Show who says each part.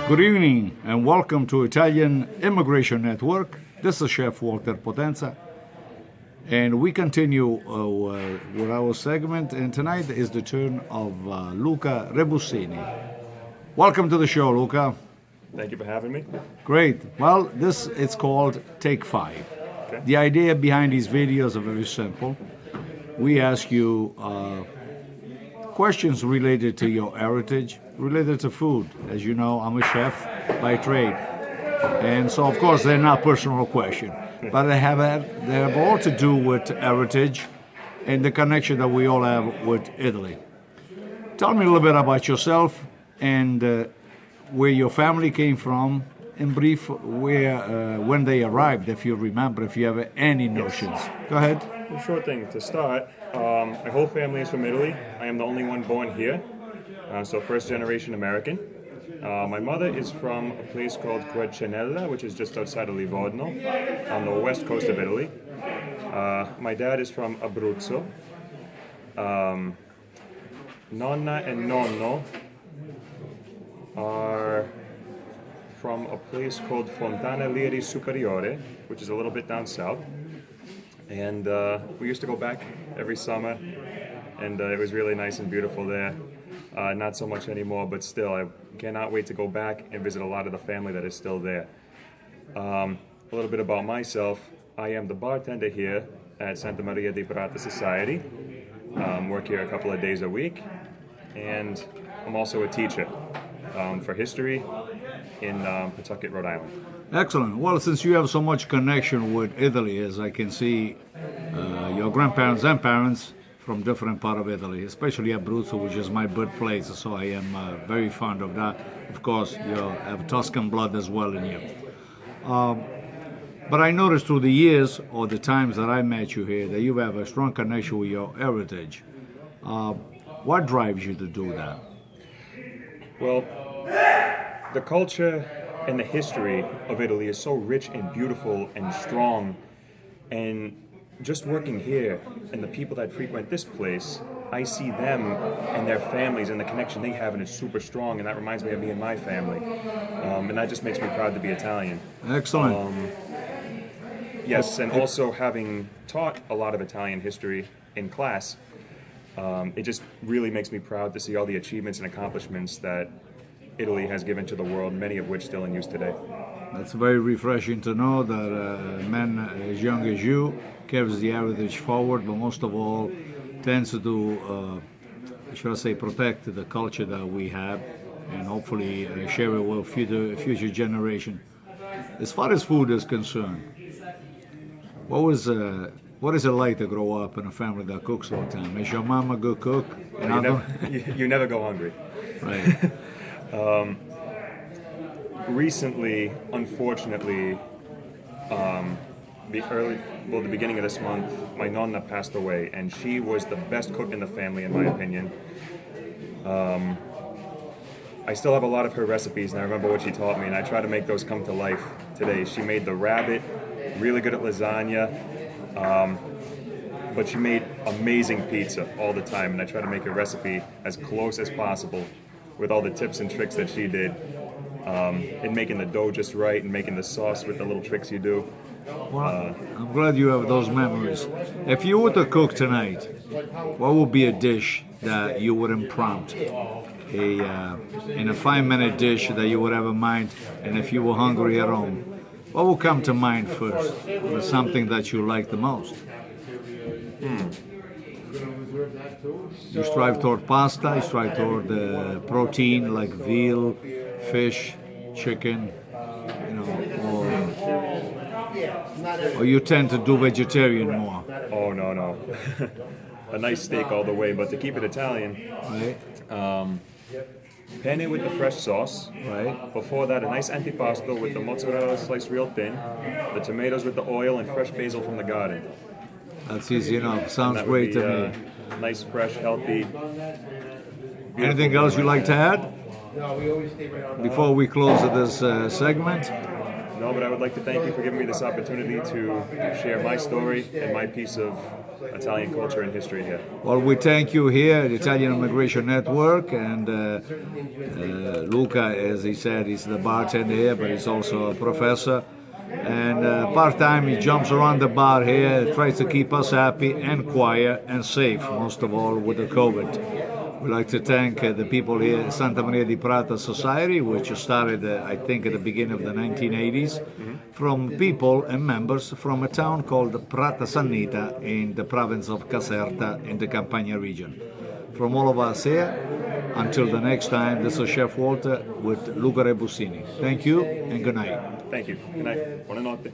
Speaker 1: Good evening and welcome to Italian Immigration Network. This is Chef Walter Potenza, and we continue with our segment, and tonight is the turn of Luca Rebussini. Welcome to the show, Luca.
Speaker 2: Thank you for having me.
Speaker 1: Great. Well, it's called Take 5.
Speaker 2: Okay.
Speaker 1: The idea behind these videos are very simple. We ask you questions related to your heritage, related to food. As you know, I'm a chef by trade. And so, of course, they're not personal questions, but they have all to do with heritage and the connection that we all have with Italy. Tell me a little bit about yourself and where your family came from, in brief, when they arrived, if you remember, if you have any notions. Go ahead.
Speaker 2: A short thing to start. My whole family is from Italy. I am the only one born here, so first generation American. My mother is from a place called Cranston, which is just outside of Livorno, on the west coast of Italy. My dad is from Abruzzo. Nonna and nonno are from a place called Fontana Lieri Superiore, which is a little bit down south. And we used to go back every summer, and it was really nice and beautiful there. Not so much anymore, but still, I cannot wait to go back and visit a lot of the family that is still there. A little bit about myself. I am the bartender here at Santa Maria di Prata Society. Work here a couple of days a week, and I'm also a teacher for history in Pawtucket, Rhode Island.
Speaker 1: Excellent. Well, since you have so much connection with Italy, as I can see, your grandparents and parents from different part of Italy, especially Abruzzo, which is my birthplace, so I am very fond of that. Of course, you have Tuscan blood as well in you. But I noticed through the years, or the times that I met you here, that you have a strong connection with your heritage. What drives you to do that?
Speaker 2: Well, the culture and the history of Italy is so rich and beautiful and strong, and just working here and the people that frequent this place, I see them and their families and the connection they have, and it's super strong, and that reminds me of me and my family, and that just makes me proud to be Italian.
Speaker 1: Excellent.
Speaker 2: Yes, and also having taught a lot of Italian history in class, it just really makes me proud to see all the achievements and accomplishments that Italy has given to the world, many of which still in use today.
Speaker 1: It's very refreshing to know that men as young as you carries the heritage forward, but most of all tends to, should I say, protect the culture that we have, and hopefully share it with future generation. As far as food is concerned, what is it like to grow up in a family that cooks all the time? Is your mom a good cook?
Speaker 2: You never go hungry.
Speaker 1: Right.
Speaker 2: Recently, unfortunately, the beginning of this month, my nonna passed away, and she was the best cook in the family, in my opinion. I still have a lot of her recipes, and I remember what she taught me, and I try to make those come to life today. She made the rabbit, really good at lasagna, but she made amazing pizza all the time, and I try to make her recipe as close as possible with all the tips and tricks that she did, in making the dough just right and making the sauce with the little tricks you do.
Speaker 1: Well, I'm glad you have those memories. If you were to cook tonight, what would be a dish that you would impromptu? In a 5-minute dish that you would have in mind, and if you were hungry at home, what would come to mind first? Something that you like the most? You strive toward pasta, you strive toward protein like veal, fish, chicken, or you tend to do vegetarian more?
Speaker 2: Oh, no. A nice steak all the way, but to keep it Italian,
Speaker 1: right?
Speaker 2: Penne with the fresh sauce.
Speaker 1: Right.
Speaker 2: Before that, a nice antipasto with the mozzarella sliced real thin, the tomatoes with the oil, and fresh basil from the garden.
Speaker 1: That's easy enough. Sounds great to me.
Speaker 2: Nice, fresh, healthy.
Speaker 1: Anything else you'd like to add before we close this segment?
Speaker 2: No, but I would like to thank you for giving me this opportunity to share my story and my piece of Italian culture and history here.
Speaker 1: Well, we thank you here at Italian Immigration Network, and Luca, as he said, is the bartender here, but he's also a professor. And part-time he jumps around the bar here, tries to keep us happy and quiet and safe, most of all with the COVID. We'd like to thank the people here at Santa Maria di Prata Society, which started, I think, at the beginning of the 1980s, from people and members from a town called Prata Sannita in the province of Caserta in the Campania region. From all of us here, until the next time, this is Chef Walter with Luca Rebussini. Thank you and good night.
Speaker 2: Thank you. Good night. Buonanotte.